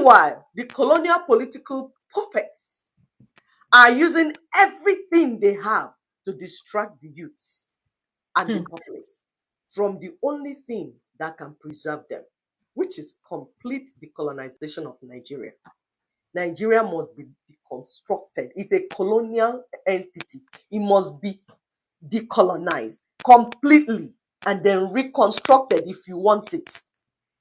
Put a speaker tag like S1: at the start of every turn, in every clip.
S1: Meanwhile, the colonial political puppets are using everything they have to distract the youths and the populace from the only thing that can preserve them, which is complete decolonization of Nigeria. Nigeria must be deconstructed. It's a colonial entity. It must be decolonized completely and then reconstructed if you want it.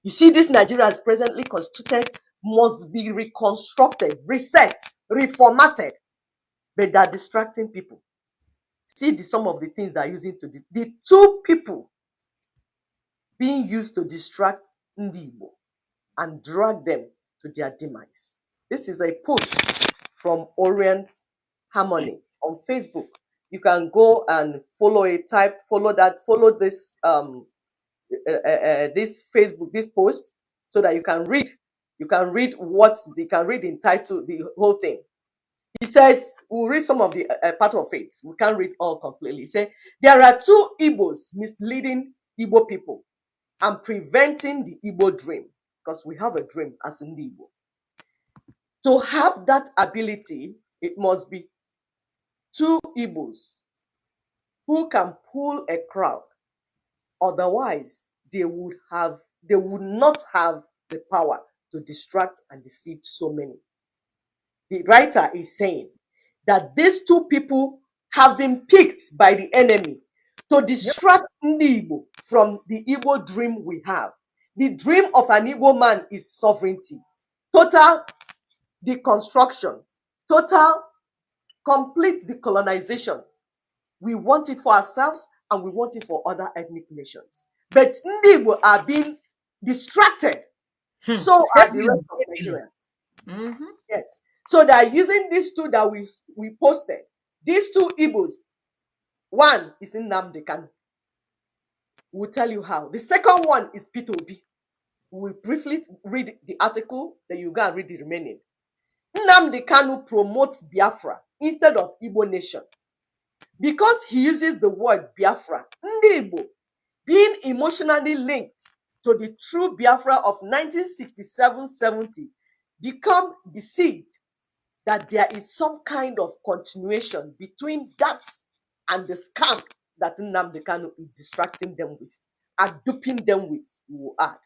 S1: You see, this Nigeria is presently constituted must be reconstructed, reset, reformatted, but they're distracting people. See some of the things they're using to the two people being used to distract Ndi Igbo and drag them to their demise. This is a post from Orient Harmony on Facebook. You can go and follow it, follow this this Facebook, this post, so that you can read in title, the whole thing. He says, we'll read some of the part of it. We can't read all completely. He said, there are two Igbos misleading Igbo people and preventing the Igbo dream, because we have a dream as in the Igbo. To have that ability, it must be two Igbos who can pull a crowd. Otherwise, they would not have the power to distract and deceive so many. The writer is saying that these two people have been picked by the enemy to distract Ndi Igbo from the Igbo dream we have. The dream of an Igbo man is sovereignty, total deconstruction, total, complete decolonization. We want it for ourselves and we want it for other ethnic nations. But Ndi Igbo are being distracted. So are the rest of Nigerians. Yes. So they're using these two that we posted. These two Igbos. One is in Nnamdi Kanu. We'll tell you how. The second one is Peter Obi. We'll briefly read the article, then you go and read the remaining. Nnamdi Kanu promotes Biafra instead of Igbo nation. Because he uses the word Biafra, Ndi Igbo, being emotionally linked to the true Biafra of 1967-70, become deceived that there is some kind of continuation between that and the scam that Nnamdi Kanu is distracting them with and duping them with, we will add.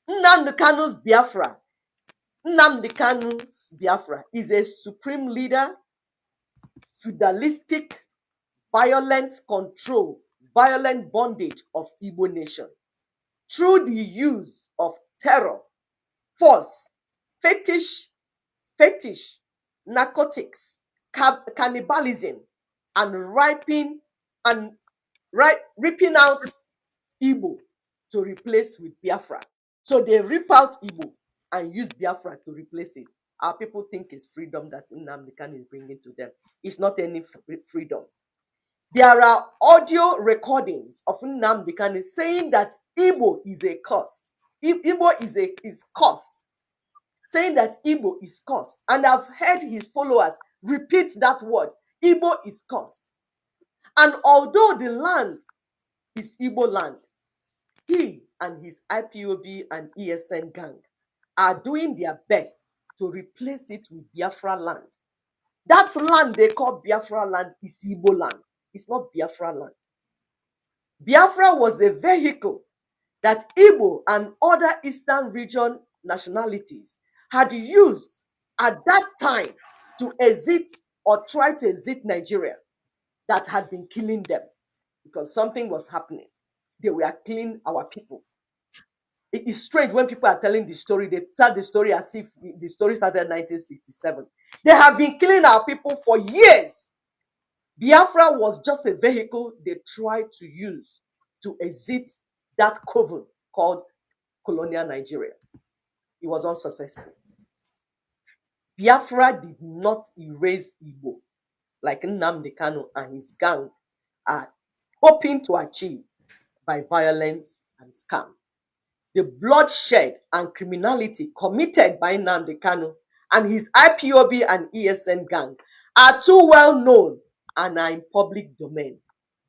S1: Nnamdi Kanu's Biafra is a supreme leader, feudalistic, violent control, violent bondage of Igbo nation through the use of terror, force, fetish, narcotics, cannibalism, and ripping out Igbo to replace with Biafra. So they rip out Igbo and use Biafra to replace it. Our people think it's freedom that Nnamdi Kanu is bringing to them. It's not any freedom. There are audio recordings of Nnamdi Kanu saying that Igbo is a cost. Igbo is cost. Saying that Igbo is cost. And I've heard his followers repeat that word. Igbo is cost. And although the land is Igbo land, he and his IPOB and ESN gang are doing their best to replace it with Biafra land. That land they call Biafra land is Igbo land. It's not Biafra land. Biafra was a vehicle that Igbo and other Eastern region nationalities had used at that time to exit or try to exit Nigeria that had been killing them because something was happening. They were killing our people. It is strange when people are telling the story, they tell the story as if the story started in 1967. They have been killing our people for years. Biafra was just a vehicle they tried to use to exit that coven called colonial Nigeria. It was unsuccessful. Biafra did not erase Igbo like Nnamdi Kanu and his gang are hoping to achieve by violence and scam. The bloodshed and criminality committed by Nnamdi Kanu and his IPOB and ESN gang are too well known and are in public domain.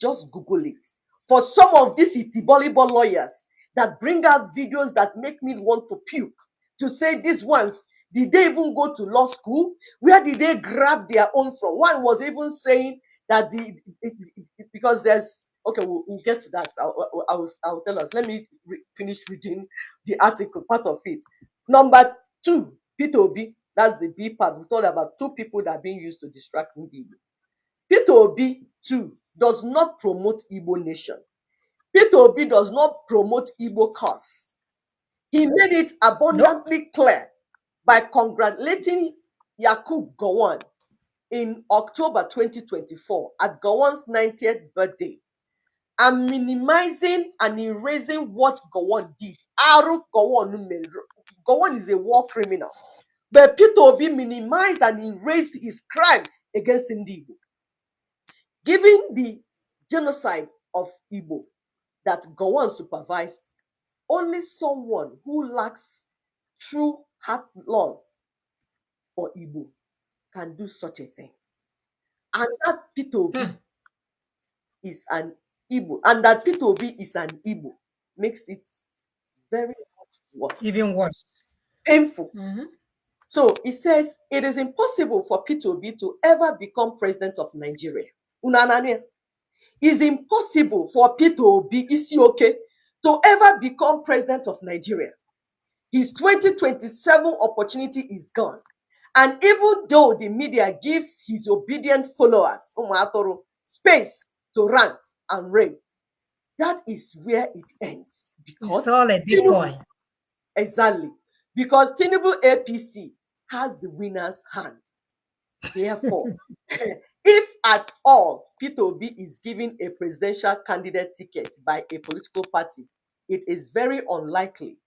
S1: Just Google it. For some of these Itibolibo lawyers that bring out videos that make me want to puke, to say these ones, did they even go to law school? Where did they grab their own from? One was even saying that because there's okay, we'll get to that. I'll tell us. Let me finish reading the article, part of it. Number two, Peter Obi, that's the B part. We talked about two people that are being used to distract Igbo. Peter Obi, too, does not promote Igbo nation. Peter Obi does not promote Igbo cause. He made it abundantly clear by congratulating Yakub Gowon in October 2024 at Gowon's 90th birthday and minimizing and erasing what Gowon did. Gowon is a war criminal. But Peter Obi minimized and erased his crime against Igbo, giving the genocide of Igbo that Gowon supervised. Only someone who lacks true heart love for Igbo can do such a thing. And that Peter Obi is an Igbo, and that Peter Obi is an Igbo makes it very much worse.
S2: Even worse.
S1: Painful. So it says it is impossible for Peter Obi to ever become president of Nigeria. Unanania. It's impossible for Peter Obi, Isioke, to ever become president of Nigeria. His 2027 opportunity is gone. And even though the media gives his obedient followers, space to rant and rave, that is where it ends. Because
S2: it's all a decoy.
S1: Exactly. Because Tinubu APC has the winner's hand. Therefore, if at all Peter Obi is given a presidential candidate ticket by a political party, it is very unlikely,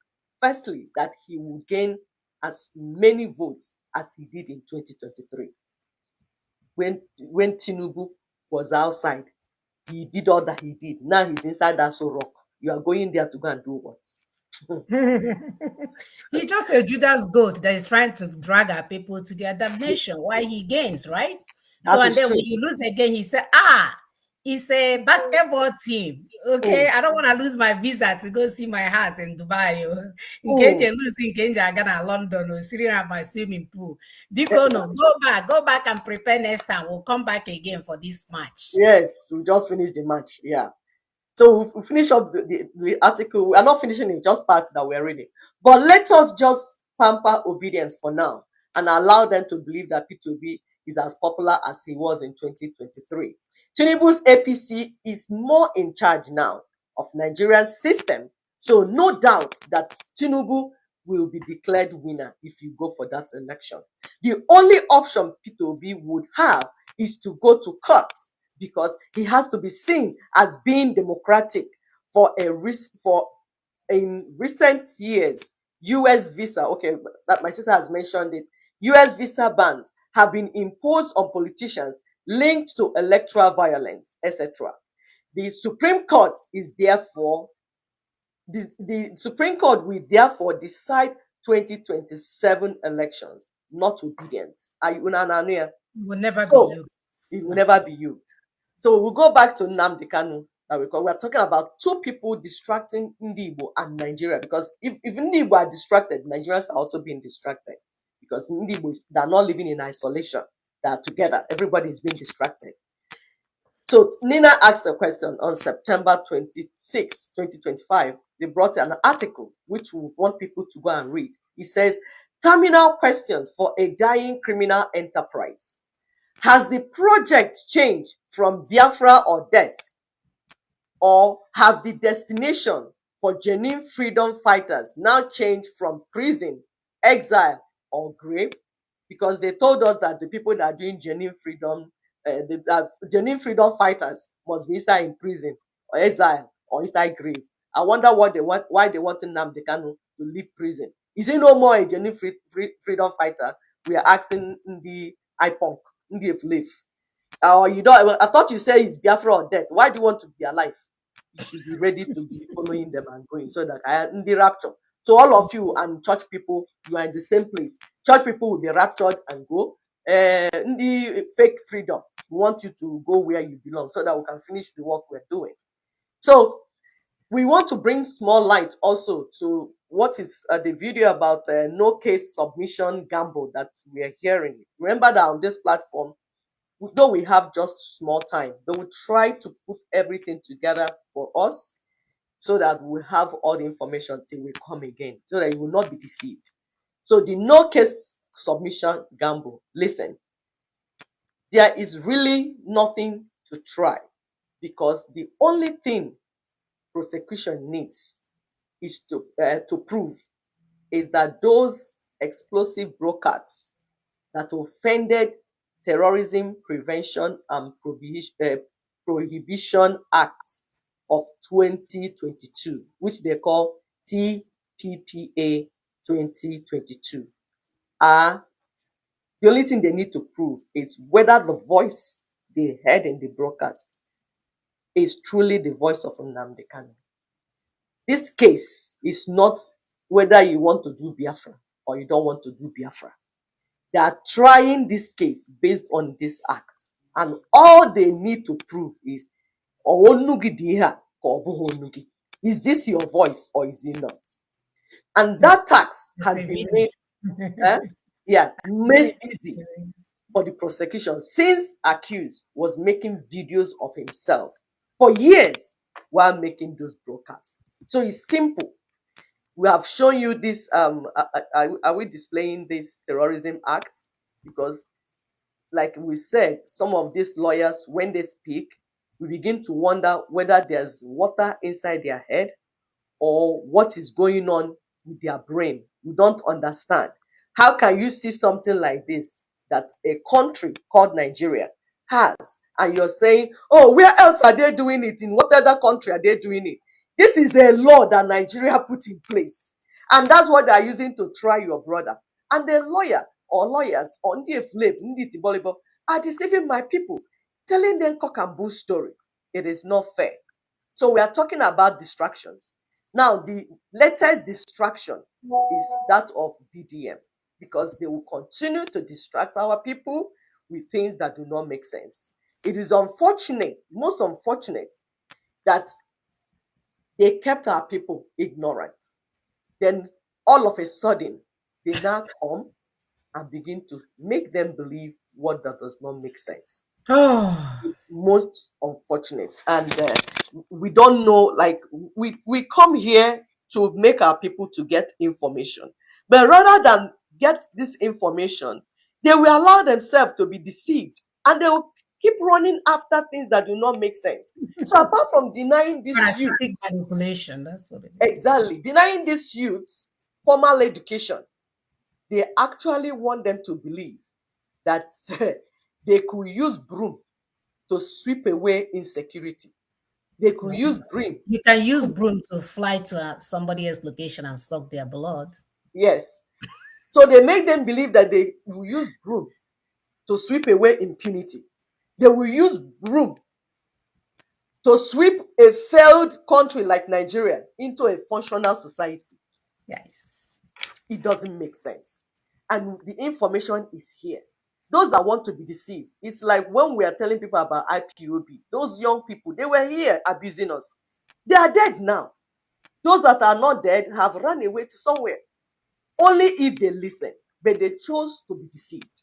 S1: firstly, that he will gain as many votes as he did in 2023. When Tinubu was outside, he did all that he did. Now he's inside that so rock. You are going there to go and do what?
S2: He's just a Judas goat that is trying to drag our people to their damnation while he gains, right? So, and then
S1: true.
S2: when you lose again, he said, it's a basketball team. Okay, I don't want to lose my visa to go see my house in Dubai. In case you lose, in case you're gonna London or sitting at my swimming pool. Because no, go back and prepare next time. We'll come back again for this match.
S1: Yes, we just finished the match. Yeah. So we'll finish up the article. We are not finishing it, just part that we're reading. But let us just pamper obedience for now and allow them to believe that P2B is as popular as he was in 2023. Tinubu's APC is more in charge now of Nigeria's system. So no doubt that Tinubu will be declared winner if you go for that election. The only option P2B would have is to go to court, because he has to be seen as being democratic. In recent years, US visa, okay, that my sister has mentioned it, US visa bans have been imposed on politicians linked to electoral violence, etc. The Supreme Court is therefore, the Supreme Court will therefore decide 2027 elections, not obedience.
S2: It will never be you.
S1: It will never be you. So we'll go back to Nnamdi Kanu. We're talking about two people distracting Igbo and Nigeria, because if Igbo are distracted, Nigerians are also being distracted, because Igbo they're not living in isolation. They are together. Everybody is being distracted. So Nina asked a question on September 26, 2025. They brought an article which we want people to go and read. It says, terminal questions for a dying criminal enterprise. Has the project changed from Biafra or death? Or have the destination for genuine freedom fighters now changed from prison, exile, or grave? Because they told us that the people that are doing genuine freedom, genuine freedom fighters must be inside in prison, or exile, or inside grave. I wonder what they want, why they want Nnamdi Kanu to leave prison. Is he no more a genuine freedom fighter? We are asking the IPONC, the FLIF. You don't. I thought you said it's Biafra or death. Why do you want to be alive? You should be ready to be following them and going, so that I in the rapture. So all of you and church people, you are in the same place. Church people will be raptured and go. In the fake freedom, we want you to go where you belong, so that we can finish the work we're doing. So we want to bring small light also to what is the video about no case submission gamble that we are hearing. Remember that on this platform, though we have just small time, they will try to put everything together for us so that we have all the information till we come again, so that you will not be deceived. So the no case submission gamble, listen, there is really nothing to try, because the only thing prosecution needs is to prove is that those explosive broadcasts that offended Terrorism Prevention and Prohibition Act of 2022, which they call TPPA 2022, are the only thing they need to prove is whether the voice they heard in the broadcast is truly the voice of Nnamdi Kanu. This case is not whether you want to do Biafra or you don't want to do Biafra. They are trying this case based on this act. And all they need to prove is, is this your voice or is it not? And that tax has been made, made easy for the prosecution, since accused was making videos of himself for years while making those broadcasts. So it's simple. We have shown you this. Are we displaying this terrorism act? Because, like we said, some of these lawyers, when they speak, we begin to wonder whether there's water inside their head or what is going on with their brain. We don't understand. How can you see something like this that a country called Nigeria has, and you're saying, oh, where else are they doing it? In what other country are they doing it? This is a law that Nigeria put in place. And that's what they're using to try your brother. And the lawyer or lawyers on the flave, are deceiving my people, telling them cock and bull story. It is not fair. So we are talking about distractions. Now, the latest distraction is that of VDM, because they will continue to distract our people with things that do not make sense. It is unfortunate, most unfortunate, that they kept our people ignorant. Then all of a sudden, they now come and begin to make them believe what that does not make sense.
S2: Oh,
S1: It's most unfortunate, and we don't know, like, we come here to make our people to get information, but rather than get this information, they will allow themselves to be deceived, and they will keep running after things that do not make sense. So apart from denying this youth,
S2: parasitic manipulation. That's what it is.
S1: exactly, denying this youth formal education, they actually want them to believe that they could use broom to sweep away insecurity. They could
S2: Well,
S1: use broom.
S2: you can use broom to fly to somebody else's location and suck their blood.
S1: Yes. So they make them believe that they will use broom to sweep away impunity. They will use broom to sweep a failed country like Nigeria into a functional society.
S2: Yes.
S1: It doesn't make sense. And the information is here. Those that want to be deceived, it's like when we are telling people about IPOB, those young people, they were here abusing us. They are dead now. Those that are not dead have run away to somewhere. Only if they listen, but they chose to be deceived.